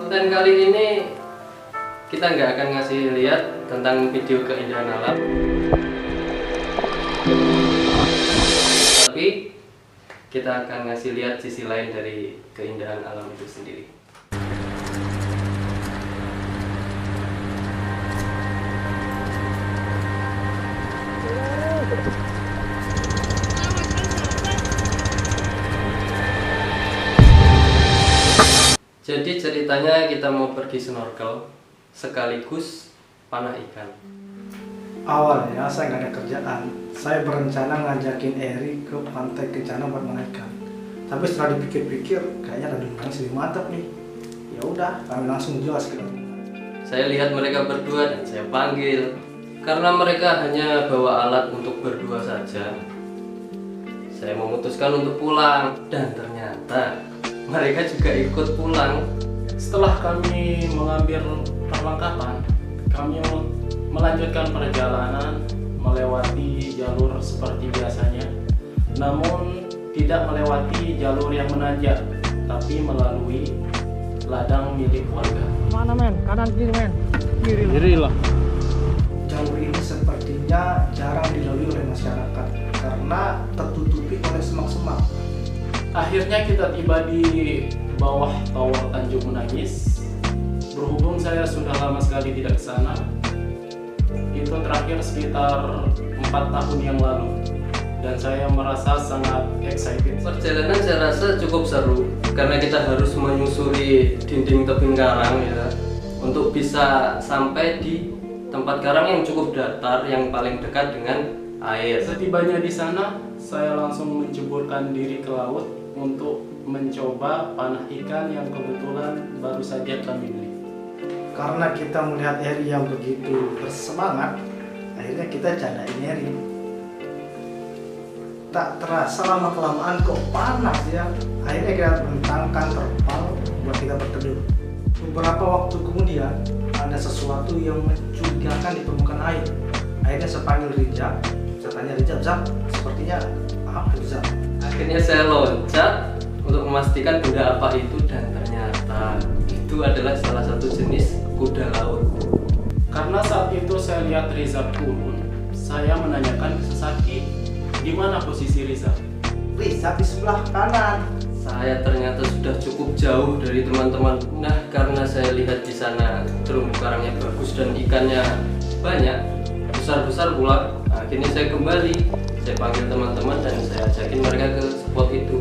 Konten kali ini kita nggak akan ngasih lihat tentang video keindahan alam, tapi kita akan ngasih lihat sisi lain dari keindahan alam itu sendiri. Jadi ceritanya kita mau pergi snorkel sekaligus panah ikan. Awalnya saya nggak ada kerjaan, saya berencana ngajakin Eri ke pantai Kencana buat main ikan. Tapi setelah dipikir-pikir, kayaknya ada manis lebih mantap nih. Ya udah, kami langsung jual sekitar. Saya lihat mereka berdua dan saya panggil. Karena mereka hanya bawa alat untuk berdua saja, saya memutuskan untuk pulang dan ternyata mereka juga ikut pulang. Setelah kami mengambil perlengkapan, kami melanjutkan perjalanan melewati jalur seperti biasanya, namun tidak melewati jalur yang menanjak, tapi melalui ladang milik warga. Mana men? Kanan kiri men? Kiri lah. Jalur ini sepertinya jarang dilalui oleh masyarakat karena tertutupi oleh semak-semak. Akhirnya kita tiba di bawah Tower Tanjung Menangis. Berhubung saya sudah lama sekali tidak ke sana, itu terakhir sekitar 4 tahun yang lalu, dan saya merasa sangat excited. Perjalanan saya rasa cukup seru karena kita harus menyusuri dinding tebing karang ya, untuk bisa sampai di tempat karang yang cukup datar yang paling dekat dengan air. Setibanya di sana, saya langsung menceburkan diri ke laut untuk mencoba panah ikan yang kebetulan baru saja kami beli. Karena kita melihat Eri yang begitu bersemangat, akhirnya kita candain Eri. Tak terasa lama-kelamaan kok panas ya. Akhirnya kita bentangkan terpal buat kita berteduh. Beberapa waktu kemudian ada sesuatu yang mencurigakan di permukaan air. Akhirnya saya panggil Rijab. Saya tanya Rijab, Zab, sepertinya apa itu Zab? Akhirnya saya loncat untuk memastikan benda apa itu dan ternyata itu adalah salah satu jenis kuda laut. Karena saat itu saya lihat Rizal turun, saya menanyakan ke Sasaki, di mana posisi Rizal? Rizab di sebelah kanan. Saya ternyata sudah cukup jauh dari teman-teman. Nah, karena saya lihat di sana terumbu karangnya bagus dan ikannya banyak, besar-besar pula. Akhirnya saya kembali, saya panggil teman-teman dan saya ajakin mereka ke spot itu.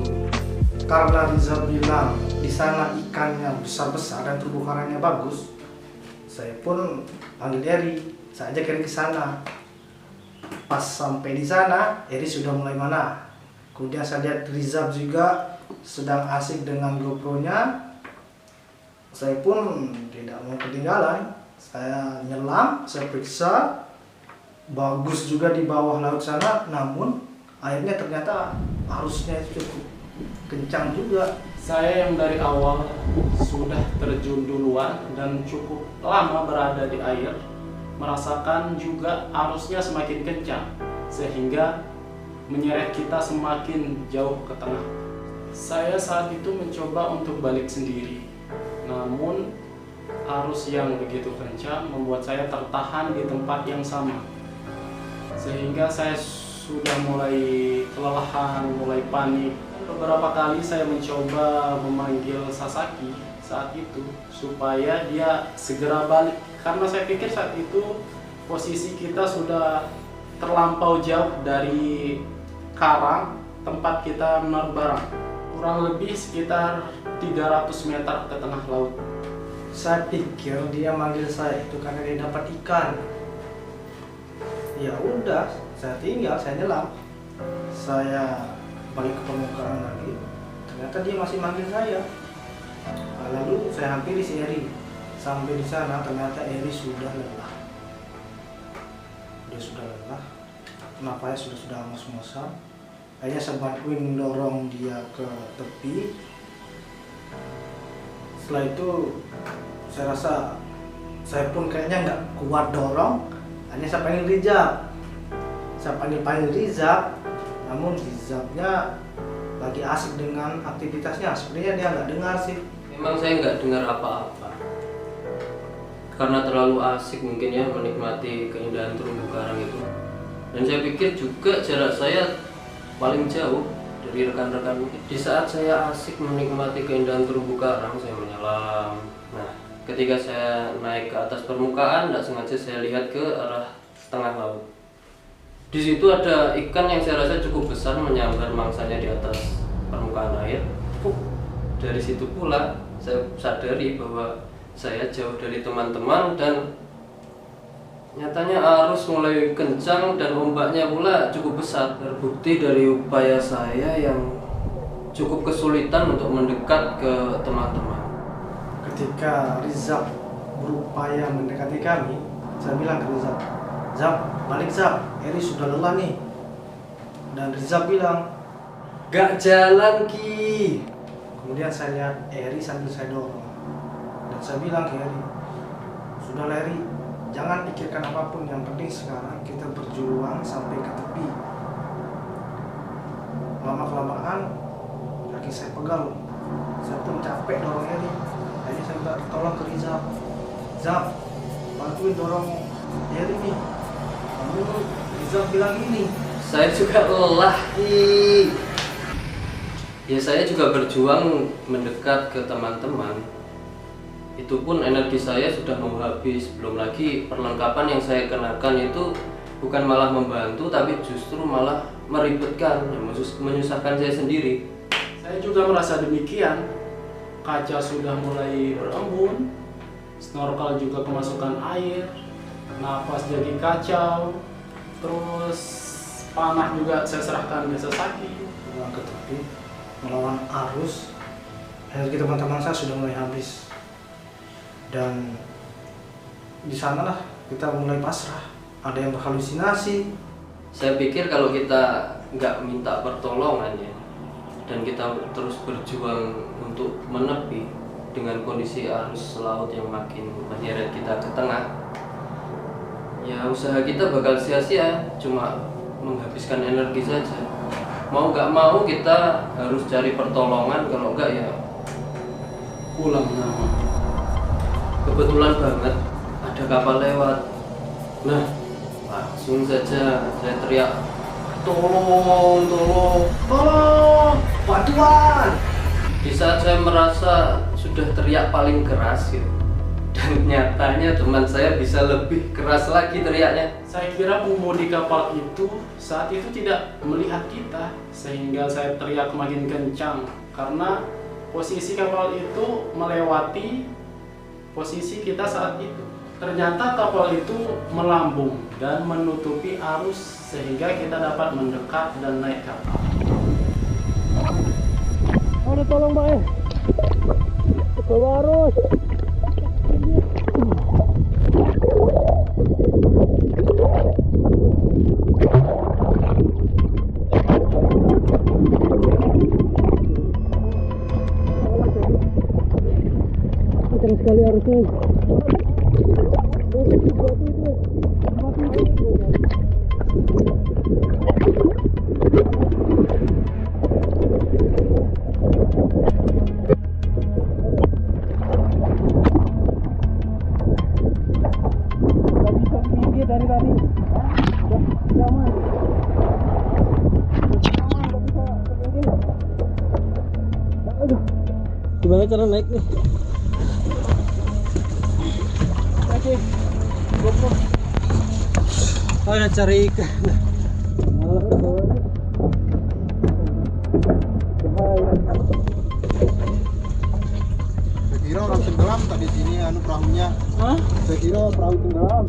Karena Rizal bilang di sana ikannya besar-besar dan terumbu karangnya bagus, saya pun panggil Eri. Saya ajak Eri ke sana. Pas sampai di sana, Eri sudah mulai mana. Kemudian saya lihat Rizal juga sedang asik dengan GoPro-nya. Saya pun tidak mau ketinggalan. Saya nyelam, saya periksa. Bagus juga di bawah laut sana, namun airnya ternyata arusnya cukup kencang juga. Saya yang dari awal sudah terjun duluan dan cukup lama berada di air, merasakan juga arusnya semakin kencang sehingga menyeret kita semakin jauh ke tengah. Saya saat itu mencoba untuk balik sendiri, namun arus yang begitu kencang membuat saya tertahan di tempat yang sama, sehingga saya sudah mulai kelelahan, mulai panik. Beberapa kali saya mencoba memanggil Sasaki saat itu supaya dia segera balik, karena saya pikir saat itu posisi kita sudah terlampau jauh dari karang tempat kita menaruh barang, kurang lebih sekitar 300 meter ke tengah laut. Saya pikir dia manggil saya itu karena dia dapat ikan. Ya udah, saya tinggal, saya nyelam. Saya balik ke permukaan lagi. Ternyata dia masih manggil saya. Lalu saya hampiri si Eri. Sampai di sana ternyata Eri sudah lelah. Dia sudah lelah. Napasnya sudah ngos-ngosan. Akhirnya saya bantuin dorong dia ke tepi. Setelah itu saya rasa saya pun kayaknya nggak kuat dorong. Hanya saya panggil Rizal. Saya panggil Rizal, namun Rizalnya lagi asik dengan aktivitasnya. Sebenarnya dia nggak dengar sih. Memang saya nggak dengar apa-apa. karena terlalu asik mungkin ya menikmati keindahan terumbu karang itu. Dan saya pikir juga jarak saya paling jauh dari rekan-rekan. Di saat saya asik menikmati keindahan terumbu karang, saya menyelam. Nah, ketika saya naik ke atas permukaan, tidak sengaja saya lihat ke arah tengah laut. Di situ ada ikan yang saya rasa cukup besar menyambar mangsanya di atas permukaan air. Dari situ pula saya sadari bahwa saya jauh dari teman-teman dan nyatanya arus mulai kencang dan ombaknya pula cukup besar. Terbukti dari upaya saya yang cukup kesulitan untuk mendekat ke teman-teman. Ketika Rizab berupaya mendekati kami, saya bilang ke Rizab, "Zab, balik Zab, Eri sudah lelah nih." Dan Rizab bilang, Gak jalan Ki. kemudian saya lihat Eri sambil saya dorong. Dan saya bilang ke Eri, "Sudah Eri, jangan pikirkan apapun, yang penting sekarang kita berjuang sampai ke tepi." Lama-kelamaan kaki saya pegal, saya pun capek dorong Eri. Akhirnya saya minta tolong ke Rizab, "Zab, bantuin dorong Eri nih." Lalu Rizab bilang gini, Saya juga lelah Ki. Ya saya juga berjuang mendekat ke teman-teman. Itu pun energi saya sudah mau habis. Belum lagi perlengkapan yang saya kenakan itu bukan malah membantu, tapi justru malah meribetkan, menyusahkan saya sendiri. Saya juga merasa demikian. Kaca sudah mulai berembun, snorkel juga kemasukan air, napas jadi kacau, terus panah juga saya serahkan ke sesaki. pulang ke tepi melawan arus. Energi teman-teman saya sudah mulai habis, dan di sanalah kita mulai pasrah. Ada yang berhalusinasi. Saya pikir kalau kita nggak minta pertolongan ya, dan kita terus berjuang untuk menepi dengan kondisi arus laut yang makin menyeret kita ke tengah, ya usaha kita bakal sia-sia, cuma menghabiskan energi saja. Mau nggak mau kita harus cari pertolongan, kalau nggak ya pulang. Nah, kebetulan banget ada kapal lewat. Nah, langsung saja saya teriak, "Tolong, tolong, Tolong, bantuan!" Di saat saya merasa sudah teriak paling keras gitu, dan nyatanya teman saya bisa lebih keras lagi teriaknya. Saya kira pengemudi kapal itu saat itu tidak melihat kita, sehingga saya teriak makin kencang karena posisi kapal itu melewati posisi kita saat itu. Ternyata kapal itu melambung dan menutupi arus sehingga kita dapat mendekat dan naik kapal. Udah tolong Mbak bawa arus. Kencang sekali arusnya. Dari tadi nyaman. Aduh, gimana cara naik nih? Oke, GoPro. Oh, udah cari ikan. Saya kira orang tenggelam tadi sini perahunya. Hah? Saya kira perahu tenggelam.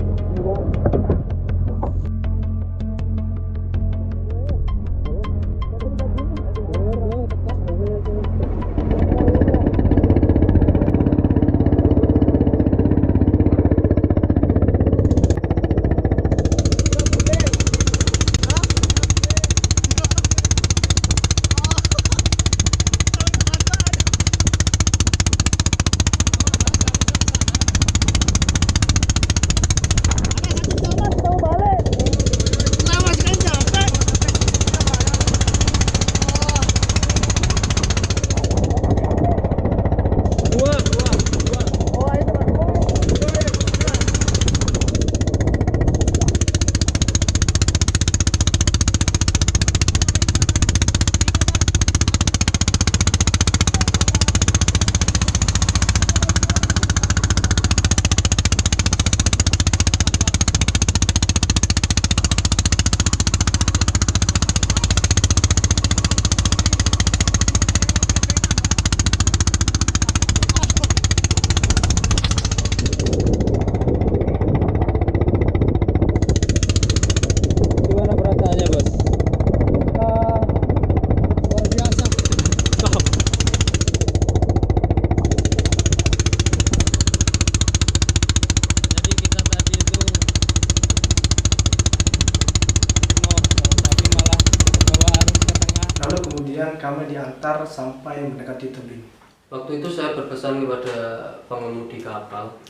kami diantar sampai mendekati tebing. Waktu itu saya berpesan kepada pengemudi kapal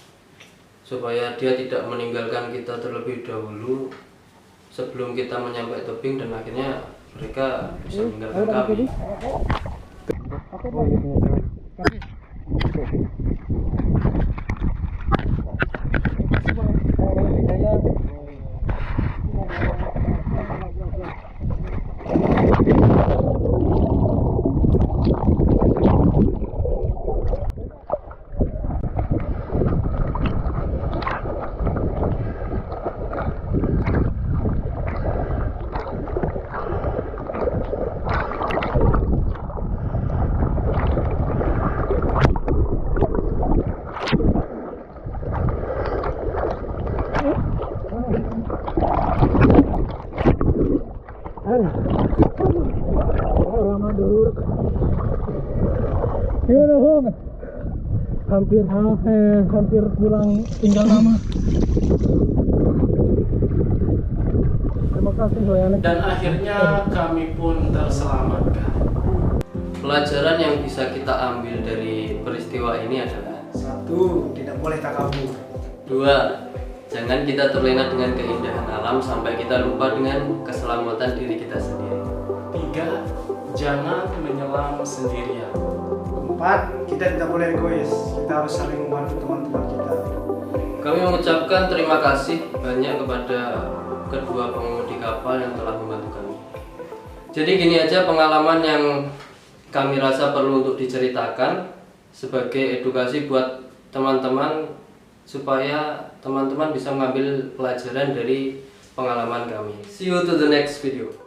supaya dia tidak meninggalkan kita terlebih dahulu sebelum kita menyampai tebing, dan akhirnya mereka bisa meninggalkan kami. Gimana Bang? Hampir pulang, tinggal nama. Terima kasih Soyane. Dan akhirnya kami pun terselamatkan. Pelajaran yang bisa kita ambil dari peristiwa ini adalah: 1. Tidak boleh takabur. 2. Jangan kita terlena dengan keindahan alam sampai kita lupa dengan keselamatan diri kita sendiri. 3. Jangan menyelam sendirian. 4. Kita tidak boleh egois. Kita harus saling membantu teman-teman kita. Kami mengucapkan terima kasih banyak kepada kedua pengemudi kapal yang telah membantu kami. Jadi gini aja pengalaman yang kami rasa perlu untuk diceritakan sebagai edukasi buat teman-teman, supaya teman-teman bisa mengambil pelajaran dari pengalaman kami. See you to the next video.